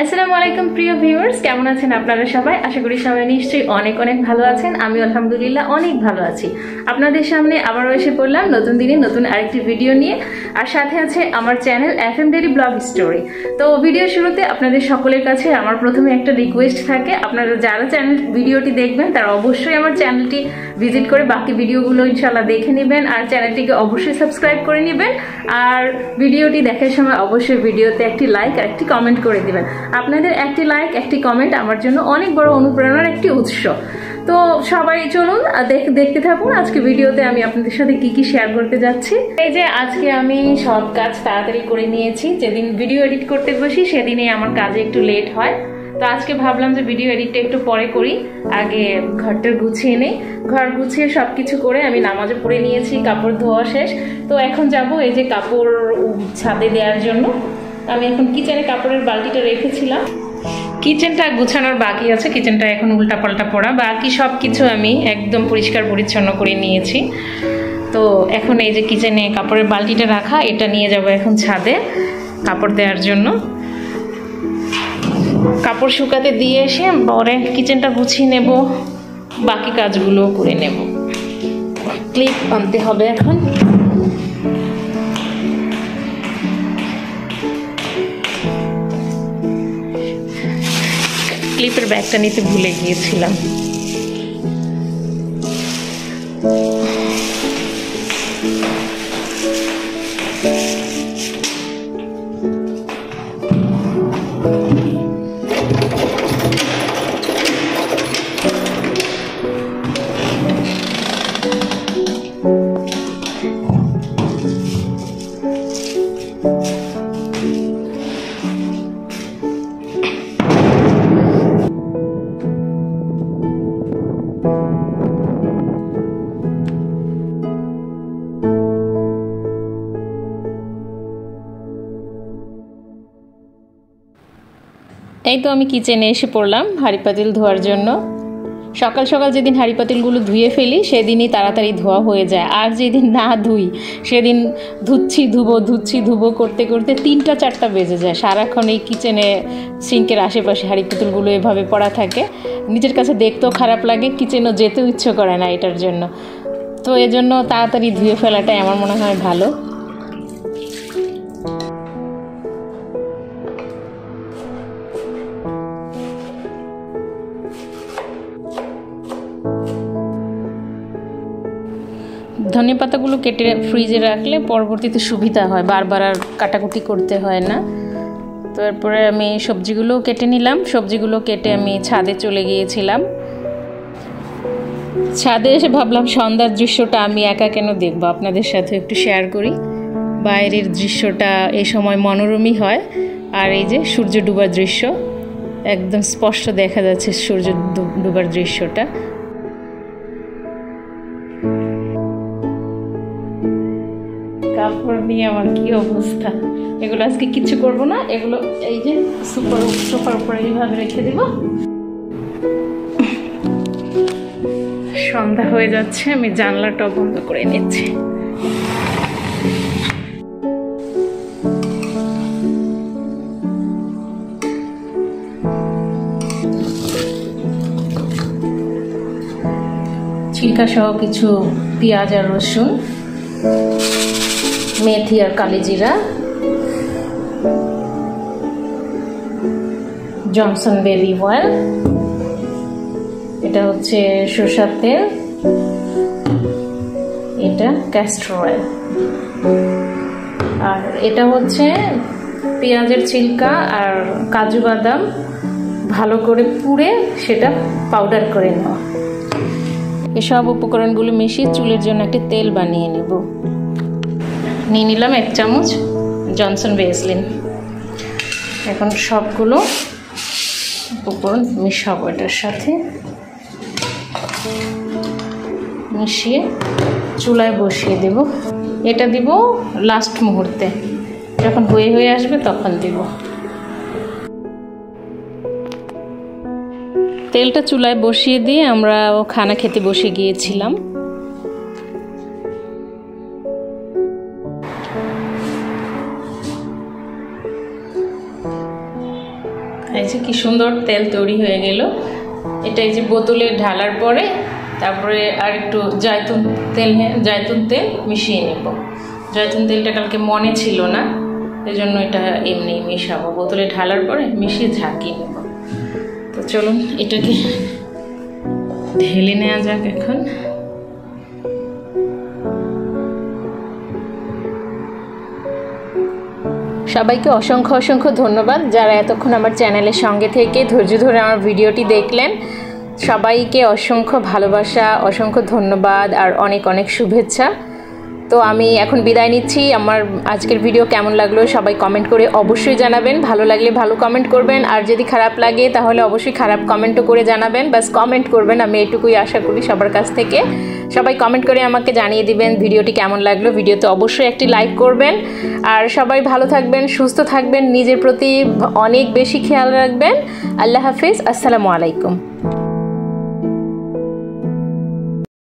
আসসালামু আলাইকুম প্রিয় ভিউয়ার্স, কেমন আছেন আপনারা সবাই? আশা করি সবাই নিশ্চয়ই অনেক অনেক ভালো আছেন। আমি আলহামদুলিল্লাহ অনেক ভালো আছি। আপনাদের সামনে আবারও এসে পড়লাম নতুন দিনে নতুন আরেকটি ভিডিও নিয়ে, আর সাথে আছে আমার channel FM daily blog story. তো ভিডিও শুরুতে আপনাদের সকলের কাছে আমার প্রথমে একটা রিকোয়েস্ট থাকে, আপনারা যারা চ্যানেল ভিডিওটি দেখবেন তারা অবশ্যই আমার চ্যানেলটি ভিজিট করে বাকি ভিডিওগুলো ইনশাল্লাহ দেখে নেবেন, আর চ্যানেলটিকে অবশ্যই সাবস্ক্রাইব করে নেবেন। আর ভিডিওটি দেখার সময় অবশ্যই ভিডিওতে একটি লাইক আর একটি কমেন্ট করে দিবেন। আপনাদের একটি লাইক একটি কমেন্ট আমার জন্য অনেক বড় অনুপ্রেরণার একটি উৎস। তো সবাই চলুন দেখতে থাকুন আজকে ভিডিওতে আমি আপনাদের সাথে কি কি শেয়ার করতে যাচ্ছি। এই যে আজকে আমি সব কাজ তাড়াতাড়ি করে নিয়েছি। যেদিন ভিডিও এডিট করতে বসি সেদিনই আমার কাজে একটু লেট হয়। তো আজকে ভাবলাম যে ভিডিও এডিটটা একটু পরে করি, আগে ঘরটা গুছিয়ে নেই। ঘর গুছিয়ে সবকিছু করে আমি নামাজও পড়ে নিয়েছি, কাপড় ধোয়া শেষ। তো এখন যাব এই যে কাপড় ছাদে দেওয়ার জন্য। আমি এখন কিচেনে কাপড়ের বালতিটা রেখেছিলাম, কিচেনটা গুছানোর বাকি আছে, কিচেনটা এখন উল্টা পাল্টা পড়া, বাকি সব কিছু আমি একদম পরিষ্কার পরিচ্ছন্ন করে নিয়েছি। তো এখন এই যে কিচেনে কাপড়ের বালতিটা রাখা, এটা নিয়ে যাব এখন ছাদে কাপড় দেওয়ার জন্য। কাপড় শুকাতে দিয়ে এসে পরে কিচেনটা গুছিয়ে নেব, বাকি কাজগুলো করে নেব। ক্লিপ আনতে হবে এখন। ক্লিপের ব্যাগটা নিতে ভুলে গিয়েছিলাম। এই তো আমি কিচেনে এসে পড়লাম হাঁড়ি পাতিল ধোয়ার জন্য। সকাল সকাল যেদিন হাঁড়ি পাতিলগুলো ধুয়ে ফেলি সেদিনই তাড়াতাড়ি ধোয়া হয়ে যায়, আর যেদিন না ধুই সেদিন ধুচ্ছি ধুবো করতে করতে 3টা 4টা বেজে যায়। সারাক্ষণ এই কিচেনে সিঙ্কের আশেপাশে হাঁড়ি পাতিলগুলো এভাবে পড়া থাকে, নিজের কাছে দেখতেও খারাপ লাগে, কিচেনও যেতেও ইচ্ছে করে না এটার জন্য। তো এজন্য তাড়াতাড়ি ধুয়ে ফেলাটাই আমার মনে হয় ভালো। ধনে পাতাগুলো কেটে ফ্রিজে রাখলে পরবর্তীতে সুবিধা হয়, বারবার আর কাটাকুটি করতে হয় না। তো এরপরে আমি সবজিগুলো কেটে নিলাম। সবজিগুলো কেটে আমি ছাদে চলে গিয়েছিলাম। ছাদে এসে ভাবলাম সন্ধ্যার দৃশ্যটা আমি একা কেন দেখব, আপনাদের সাথে একটু শেয়ার করি। বাইরের দৃশ্যটা এই সময় মনোরমই হয়, আর এই যে সূর্য ডুবার দৃশ্য একদম স্পষ্ট দেখা যাচ্ছে, সূর্য ডুবার দৃশ্যটা। কাপড় নিয়ে আমার কি অবস্থা, এগুলো আজকে কিচ্ছু করব না, এগুলো এই যে সোফার উপরে এইভাবে রেখে দেব। সন্ধ্যা হয়ে যাচ্ছে, আমি জানলাটা বন্ধ করে নিচ্ছি। ছিলকা সহ কিছু পেঁয়াজ আর রসুন, মেথি আর কালিজিরা, জনসন বেবি অয়েল, এটা হচ্ছে সরষের তেল, এটা ক্যাস্টর অয়েল, আর এটা হচ্ছে পেঁয়াজের ছিলকা আর কাজু বাদাম ভালো করে পুড়ে সেটা পাউডার করে নেওয়া। এসব উপকরণগুলো মিশিয়ে চুলের জন্য একটা তেল বানিয়ে নেব। নিয়ে নিলাম 1 চামচ জনসন ভেসলিন। এখন সবগুলো উপকরণ মিশাবো এটার সাথে, মিশিয়ে চুলায় বসিয়ে দেব। এটা দিব লাস্ট মুহূর্তে, যখন হয়ে আসবে তখন দেব। তেলটা চুলায় বসিয়ে দিয়ে আমরা খানা খেতে বসে গিয়েছিলাম। এই যে কি সুন্দর তেল তৈরি হয়ে গেল। এটা এই যে বোতলে ঢালার পরে তারপরে আর একটু জয়তুন তেল মিশিয়ে নেব। জয়তুন তেলটা কালকে মনে ছিল না, এই জন্য এটা এমনি মিশাবো। বোতলে ঢালার পরে মিশিয়ে ঝাঁকিয়ে নেব। তো চলুন এটাকে ঢেলে নেওয়া যাক এখন। সবাইকে অসংখ্য অসংখ্য ধন্যবাদ যারা এতক্ষণ আমার চ্যানেলের সঙ্গে থেকে ধৈর্য ধরে আমার ভিডিওটি দেখলেন। সবাইকে অসংখ্য ভালোবাসা, অসংখ্য ধন্যবাদ আর অনেক অনেক শুভেচ্ছা। তো আমি এখন বিদায় নিচ্ছি। আমার আজকের ভিডিও কেমন লাগলো সবাই কমেন্ট করে অবশ্যই জানাবেন। ভালো লাগলে ভালো কমেন্ট করবেন, আর যদি খারাপ লাগে তাহলে অবশ্যই খারাপ কমেন্টও করে জানাবেন। বাস কমেন্ট করবেন, আমি এটুকুই আশা করি সবার কাছ থেকে। সবাই কমেন্ট করে আমাকে জানিয়ে দিবেন ভিডিওটি কেমন লাগলো। ভিডিওতে অবশ্যই একটি লাইক করবেন। আর সবাই ভালো থাকবেন, সুস্থ থাকবেন, নিজের প্রতি অনেক বেশি খেয়াল রাখবেন। আল্লাহ হাফিজ, আসসালামু আলাইকুম।